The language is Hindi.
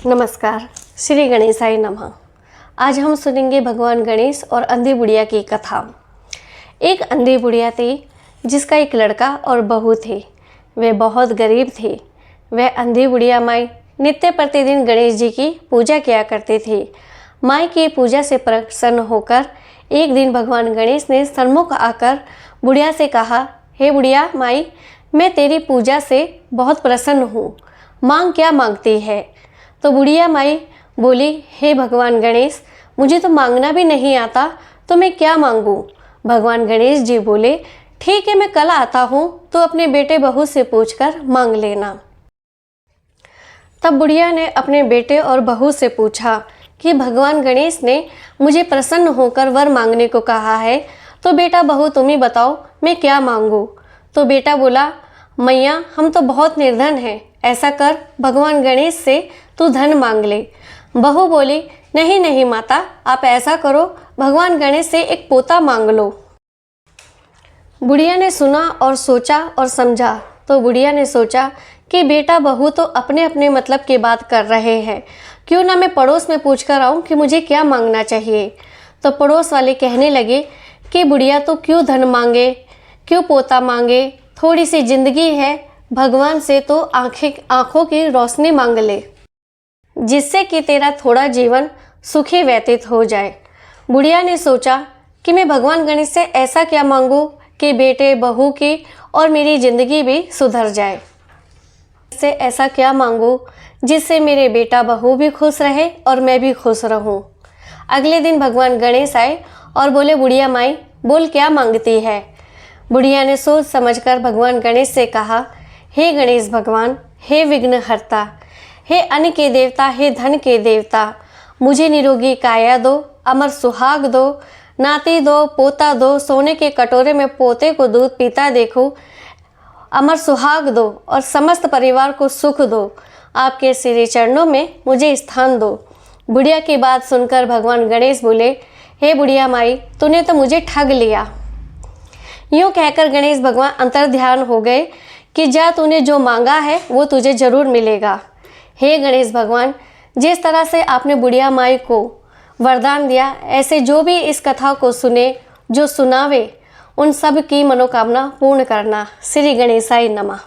नमस्कार, श्री गणेशाय नमः। आज हम सुनेंगे भगवान गणेश और अंधी बुढ़िया की कथा। एक अंधी बुढ़िया थी जिसका एक लड़का और बहू थे। वे बहुत गरीब थे। वह अंधी बुढ़िया माई नित्य प्रतिदिन गणेश जी की पूजा किया करती थी। माई की पूजा से प्रसन्न होकर एक दिन भगवान गणेश ने सन्मुख आकर बुढ़िया से कहा, हे बुढ़िया माई, मैं तेरी पूजा से बहुत प्रसन्न हूँ, मांग क्या मांगती है? तो बुढ़िया माई बोली, हे भगवान गणेश, मुझे तो मांगना भी नहीं आता, तो मैं क्या मांगूं? भगवान गणेश जी बोले, ठीक है, मैं कल आता हूँ, तो अपने बेटे बहू से पूछकर मांग लेना। तब बुढ़िया ने अपने बेटे और बहू से पूछा कि भगवान गणेश ने मुझे प्रसन्न होकर वर मांगने को कहा है, तो बेटा बहू तुम ही बताओ मैं क्या मांगूं? तो बेटा बोला, मैया हम तो बहुत निर्धन हैं, ऐसा कर भगवान गणेश से तू धन मांग ले। बहू बोली, नहीं नहीं माता, आप ऐसा करो, भगवान गणेश से एक पोता मांग लो। बुढ़िया ने सुना और सोचा और समझा। तो बुढ़िया ने सोचा कि बेटा बहू तो अपने अपने मतलब की बात कर रहे हैं, क्यों ना मैं पड़ोस में पूछ कर आऊँ कि मुझे क्या मांगना चाहिए। तो पड़ोस वाले कहने लगे कि बुढ़िया तो क्यों धन मांगे, क्यों पोता मांगे, थोड़ी सी जिंदगी है, भगवान से तो आंखों की रोशनी मांग ले, जिससे कि तेरा थोड़ा जीवन सुखी व्यतीत हो जाए। बुढ़िया ने सोचा कि मैं भगवान गणेश से ऐसा क्या मांगूं कि बेटे बहू की और मेरी जिंदगी भी सुधर जाए। इससे ऐसा क्या मांगूं जिससे मेरे बेटा बहू भी खुश रहे और मैं भी खुश रहूं। अगले दिन भगवान गणेश आए और बोले, बुढ़िया माई बोल क्या मांगती है? बुढ़िया ने सोच समझकर भगवान गणेश से कहा, हे गणेश भगवान, हे विघ्नहर्ता, हे अन्न के देवता, हे धन के देवता, मुझे निरोगी काया दो, अमर सुहाग दो, नाती दो, पोता दो, सोने के कटोरे में पोते को दूध पीता देखूं, अमर सुहाग दो और समस्त परिवार को सुख दो, आपके श्री चरणों में मुझे स्थान दो। बुढ़िया की बात सुनकर भगवान गणेश बोले, हे बुढ़िया माई, तूने तो मुझे ठग लिया। यूँ कहकर गणेश भगवान अंतर्ध्यान हो गए कि जा तूने जो मांगा है वो तुझे जरूर मिलेगा। हे गणेश भगवान, जिस तरह से आपने बुढ़िया माई को वरदान दिया, ऐसे जो भी इस कथा को सुने, जो सुनावे, उन सब की मनोकामना पूर्ण करना। श्री गणेशाय नमः।